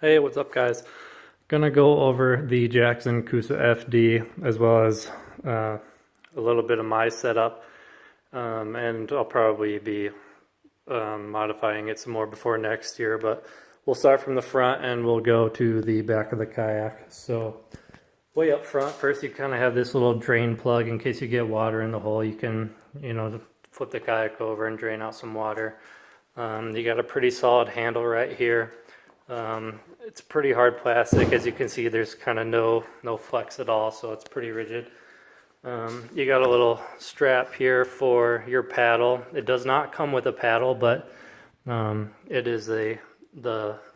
Hey, what's up, guys? Gonna go over the Jackson Coosa FD as well as a little bit of my setup, and I'll probably be modifying it some more before next year, but we'll start from the front and we'll go to the back of the kayak. So way up front, first you kind of have this little drain plug in case you get water in the hole. You can, flip the kayak over and drain out some water. You got a pretty solid handle right here. It's pretty hard plastic. As you can see, there's kind of no flex at all, so it's pretty rigid. You got a little strap here for your paddle. It does not come with a paddle, but it is the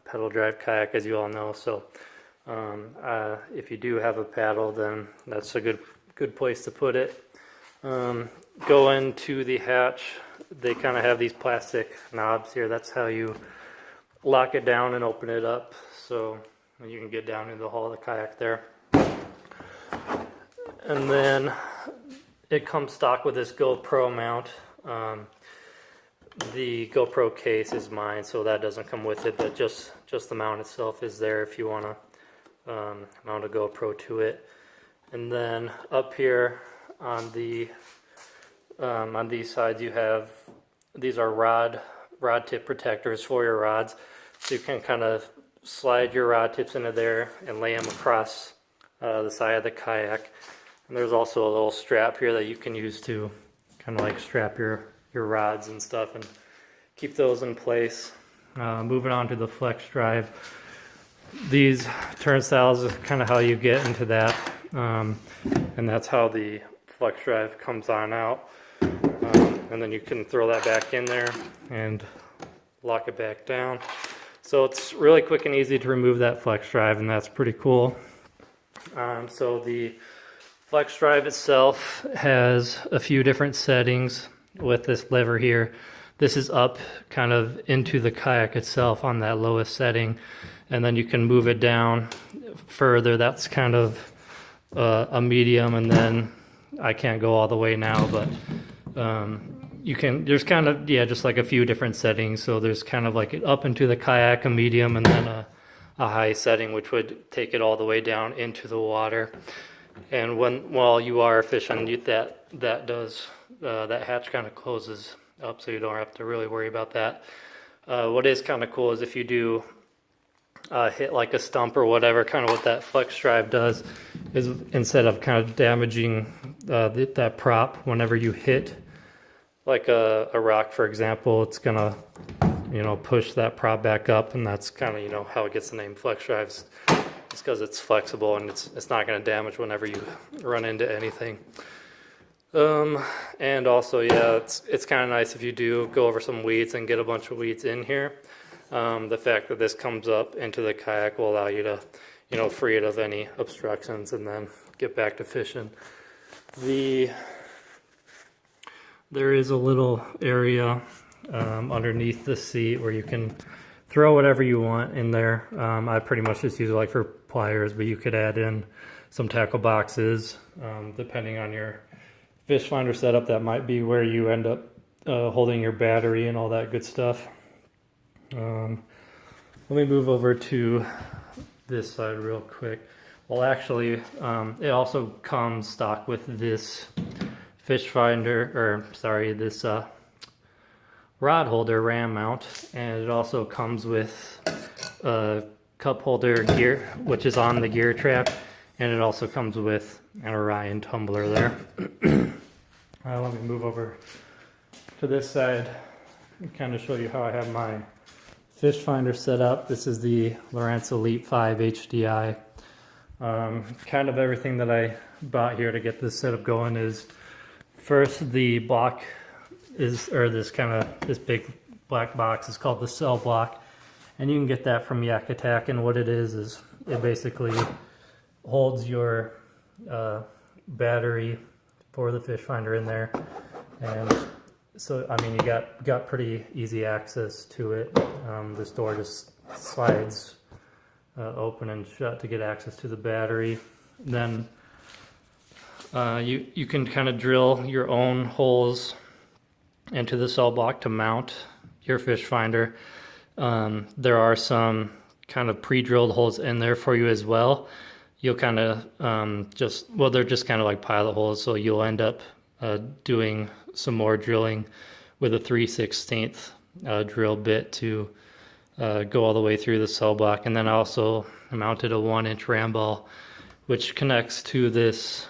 pedal drive kayak, as you all know. So if you do have a paddle, then that's a good place to put it. Go into the hatch. They kind of have these plastic knobs here. That's how you lock it down and open it up, so you can get down into the hull of the kayak there. And then it comes stock with this Gopro mount. The GoPro case is mine, so that doesn't come with it, but just the mount itself is there if you want to mount a GoPro to it. And then up here on these sides, you have, these are rod tip protectors for your rods, so you can kind of slide your rod tips into there and lay them across the side of the kayak. And there's also a little strap here that you can use to kind of like strap your rods and stuff and keep those in place. Moving on to the flex drive, these turnstiles is kind of how you get into that, and that's how the flex drive comes on out. And then you can throw that back in there and lock it back down. So it's really quick and easy to remove that flex drive, and that's pretty cool. So the flex drive itself has a few different settings with this lever here. This is up kind of into the kayak itself on that lowest setting, and then you can move it down further. That's kind of a medium, and then I can't go all the way now, but you can, there's kind of, just like a few different settings. So there's kind of like up into the kayak, a medium, and then a high setting, which would take it all the way down into the water. And while you are fishing, that hatch kind of closes up, so you don't have to really worry about that. What is kind of cool is if you do hit like a stump or whatever, kind of what that flex drive does is, instead of kind of damaging that prop, whenever you hit like a rock, for example, it's gonna push that prop back up, and that's kind of how it gets the name flex drives. It's because it's flexible and it's not going to damage whenever you run into anything. And also, it's kind of nice if you do go over some weeds and get a bunch of weeds in here. The fact that this comes up into the kayak will allow you to free it of any obstructions and then get back to fishing. There is a little area underneath the seat where you can throw whatever you want in there. I pretty much just use it like for pliers, but you could add in some tackle boxes. Depending on your fish finder setup, that might be where you end up holding your battery and all that good stuff. Let me move over to this side real quick. Well, actually, it also comes stock with this fish finder, this rod holder ram mount, and it also comes with a cup holder gear, which is on the gear trap, and it also comes with an Orion tumbler there. Let me move over to this side and kind of show you how I have my fish finder set up. This is the Lowrance Elite 5 HDI. Kind of everything that I bought here to get this setup going is, first, the block is, or this big black box is called the cell block, and you can get that from Yak Attack. And what it is it basically holds your battery for the fish finder in there. And so, I mean, you got pretty easy access to it. This door just slides open and shut to get access to the battery. Then you can kind of drill your own holes into the cell block to mount your fish finder. There are some kind of pre-drilled holes in there for you as well. You'll kind of they're just kind of like pilot holes, so you'll end up doing some more drilling with a 3/16 drill bit to go all the way through the cell block. And then I also mounted a 1-inch ram ball, which connects to this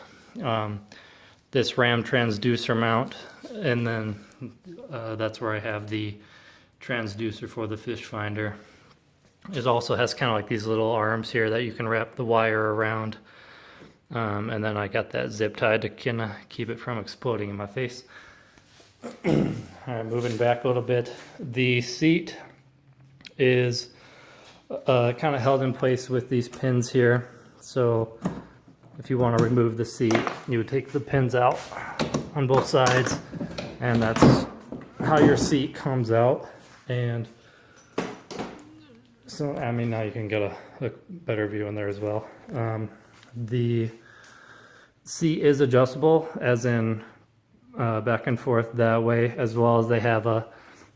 this ram transducer mount, and then that's where I have the transducer for the fish finder. It also has kind of like these little arms here that you can wrap the wire around, and then I got that zip tied to kind of keep it from exploding in my face. Alright, moving back a little bit. The seat is kind of held in place with these pins here. So if you want to remove the seat, you would take the pins out on both sides, and that's how your seat comes out. And so, I mean, now you can get a better view in there as well. The seat is adjustable, as in back and forth that way, as well as they have a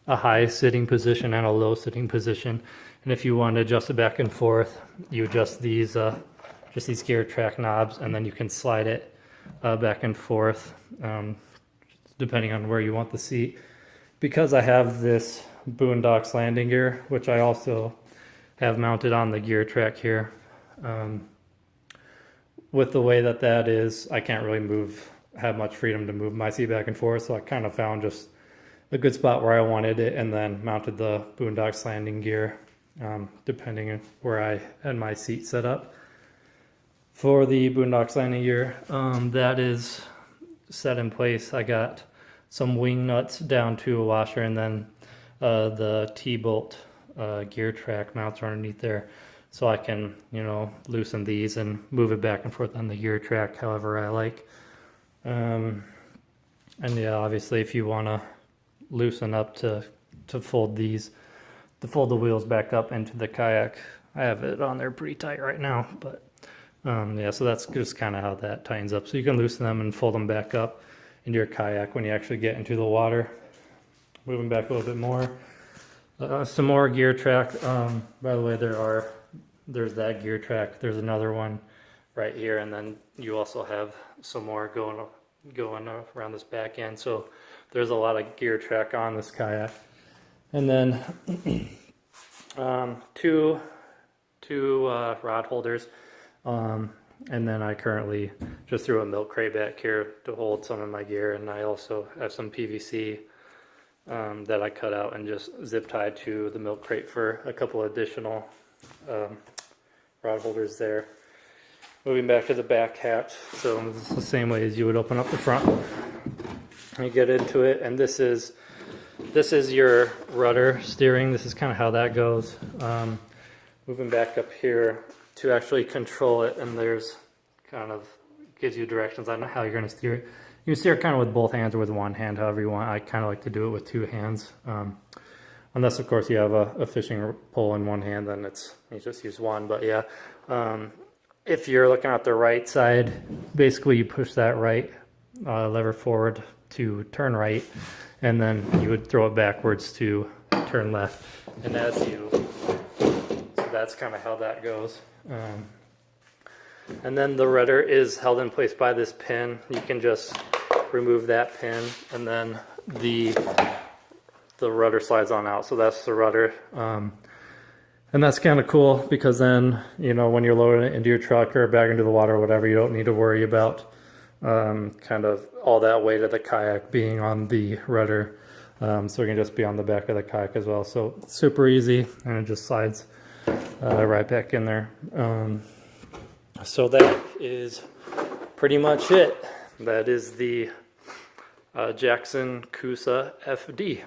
high sitting position and a low sitting position. And if you want to adjust it back and forth, you adjust these just these gear track knobs, and then you can slide it back and forth depending on where you want the seat. Because I have this Boondocks landing gear, which I also have mounted on the gear track here, with the way that is, I can't really have much freedom to move my seat back and forth, so I kind of found just a good spot where I wanted it, and then mounted the Boondocks landing gear depending on where I had my seat set up. For the Boondocks landing gear, that is set in place. I got some wing nuts down to a washer, and then the T-bolt gear track mounts are underneath there, so I can, loosen these and move it back and forth on the gear track however I like. And yeah, obviously if you want to loosen up to fold the wheels back up into the kayak, I have it on there pretty tight right now, but yeah, so that's just kind of how that tightens up. So you can loosen them and fold them back up into your kayak when you actually get into the water. Moving back a little bit more, some more gear track. By the way, there's that gear track. There's another one right here, and then you also have some more going around this back end. So there's a lot of gear track on this kayak. And then two rod holders. And then I currently just threw a milk crate back here to hold some of my gear, and I also have some PVC that I cut out and just zip tied to the milk crate for a couple additional rod holders there. Moving back to the back hatch, so this is the same way as you would open up the front. You get into it, and this is your rudder steering. This is kind of how that goes. Moving back up here to actually control it, and there's kind of gives you directions on how you're going to steer it. You can steer it kind of with both hands or with one hand, however you want. I kind of like to do it with two hands, unless of course you have a fishing pole in one hand, then you just use one. But yeah, if you're looking at the right side, basically you push that right lever forward to turn right, and then you would throw it backwards to turn left. And so that's kind of how that goes. And then the rudder is held in place by this pin. You can just remove that pin, and then the rudder slides on out. So that's the rudder. And that's kind of cool, because then, when you're loading it into your truck or back into the water or whatever, you don't need to worry about kind of all that weight of the kayak being on the rudder. So it can just be on the back of the kayak as well. So super easy, and it just slides right back in there. So that is pretty much it. That is the Jackson Coosa FD.